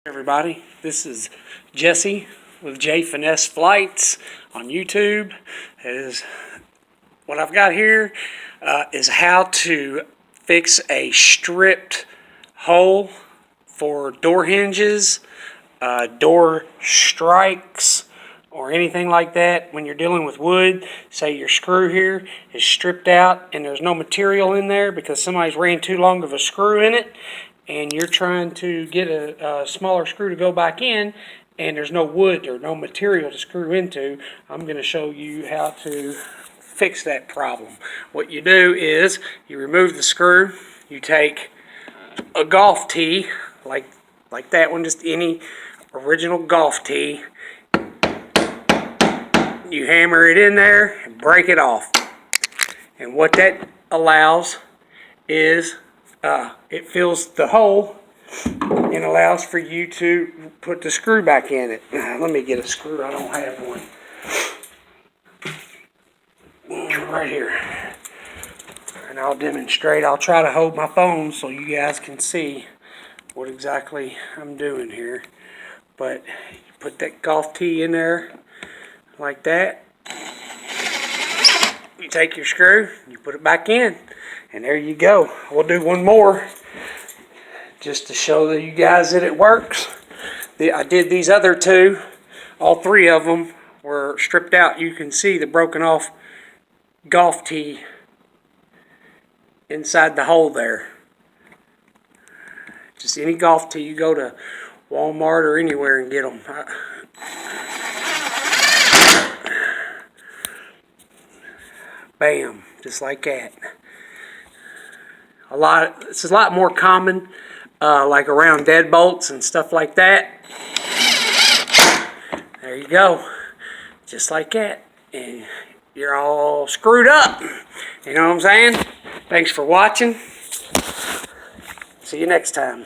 Everybody, this is Jesse with J.FINESSE Flights on YouTube. What I've got here is how to fix a stripped hole for door hinges, door strikes, or anything like that. When you're dealing with wood, say your screw here is stripped out and there's no material in there because somebody's ran too long of a screw in it, and you're trying to get a smaller screw to go back in, and there's no wood or no material to screw into, I'm going to show you how to fix that problem. What you do is you remove the screw, you take a golf tee, like that one, just any original golf tee, you hammer it in there and break it off. And what that allows is it fills the hole and allows for you to put the screw back in it. Let me get a screw. I don't have one. Right here. And I'll demonstrate. I'll try to hold my phone so you guys can see what exactly I'm doing here. But you put that golf tee in there like that. You take your screw, you put it back in, and there you go. We'll do one more just to show you guys that it works. I did these other two. All three of them were stripped out. You can see the broken off golf tee inside the hole there. Just any golf tee, you go to Walmart or anywhere and get them. Bam, just like that. It's a lot more common, like around deadbolts and stuff like that. There you go, just like that, and you're all screwed up. You know what I'm saying? Thanks for watching. See you next time.